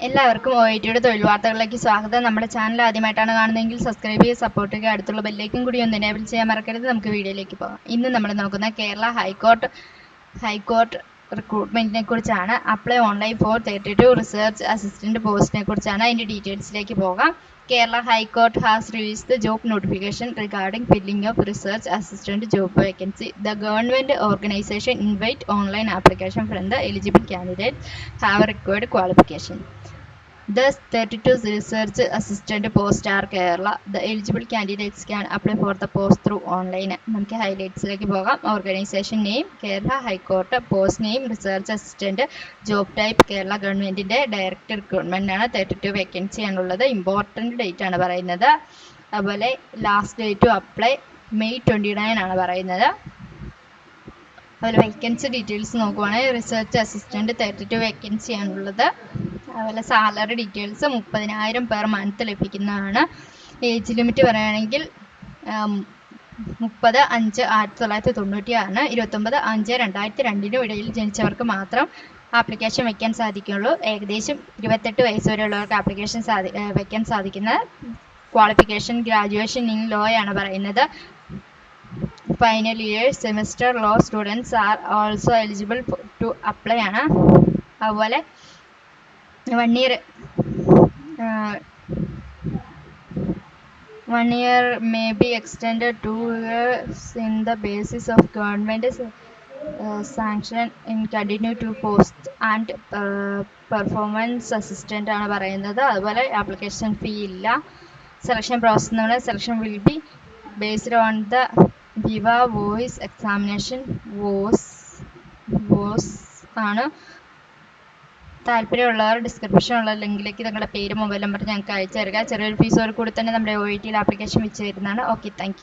എല്ലാവർക്കും OITയുടെ തൊഴിൽ വാർത്തകളിലേക്ക് സ്വാഗതം. നമ്മുടെ ചാനൽ ആദ്യമായിട്ടാണ് കാണുന്നതെങ്കിൽ സബ്സ്ക്രൈബ് ചെയ്ത് സപ്പോർട്ട് ചെയ്യുക. അടുത്തുള്ള ബെല്ലേക്കും കൂടി ഒന്ന് എനേബിൾ ചെയ്യാൻ മറക്കരുത്. നമുക്ക് വീഡിയോയിലേക്ക് പോകാം. ഇന്ന് നമ്മൾ നോക്കുന്ന കേരള ഹൈക്കോർട്ട് റിക്രൂട്ട്മെന്റിനെ കുറിച്ചാണ്. Apply online for 32 research assistant പോസ്റ്റിനെ കുറിച്ചാണ്. അതിന്റെ ഡീറ്റെയിൽസിലേക്ക് പോകാം. Kerala High Court has released the job notification regarding filling of research assistant job vacancy. The government organization invite online application from the eligible candidates have required qualification. Thus, 32 research assistant posts are Kerala. The eligible candidates can apply for the post through online. നമുക്ക് ഹൈലൈറ്റ്സിലേക്ക് പോകാം. Organisation name Kerala high court, post name research assistant, job type Kerala ഗവൺമെന്റിന്റെ direct recruitment ആണ്. 32 vacancy ആണുള്ളത്. Important date ആണ് പറയുന്നത്. അതുപോലെ last date to apply May 29 ആണ് പറയുന്നത്. അതുപോലെ വേക്കൻസി ഡീറ്റെയിൽസ് നോക്കുവാണെങ്കിൽ റിസർച്ച് അസിസ്റ്റന്റ് 32 വേക്കൻസി ആണുള്ളത്. അതുപോലെ സാലറി ഡീറ്റെയിൽസ് 30,000 പെർ മന്ത് ലഭിക്കുന്നതാണ്. ഏജ് ലിമിറ്റ് പറയുകയാണെങ്കിൽ 30/5/1996 29/5/2002 ഇടയിൽ ജനിച്ചവർക്ക് മാത്രം ആപ്ലിക്കേഷൻ വയ്ക്കാൻ സാധിക്കുള്ളൂ. ഏകദേശം 28 വയസ്സ് വരെയുള്ളവർക്ക് ആപ്ലിക്കേഷൻ വയ്ക്കാൻ സാധിക്കുന്ന ക്വാളിഫിക്കേഷൻ ഗ്രാജുവേഷൻ ഇൻ ലോ ആണ് പറയുന്നത്. Final year semester law students are also eligible to apply ആണ്. അതുപോലെ 1 year may be extended 2 years in the basis of government sanction in continue to post and performance assistant ആണ് പറയുന്നത്. അതുപോലെ application fee ഇല്ല. Selection process എന്ന് പറഞ്ഞാൽ selection will be based on the വിവ voice examination was ആണ്. താല്പര്യമുള്ളവർ ഡിസ്ക്രിപ്ഷനുള്ള ലിങ്കിലേക്ക് നിങ്ങളുടെ പേര് മൊബൈൽ നമ്പർ ഞങ്ങൾക്ക് അയച്ചു തരിക. ചെറിയൊരു ഫീസോട് കൂടി തന്നെ നമ്മുടെ OITയിൽ ആപ്ലിക്കേഷൻ വെച്ച് തരുന്നതാണ്. Okay, thank you.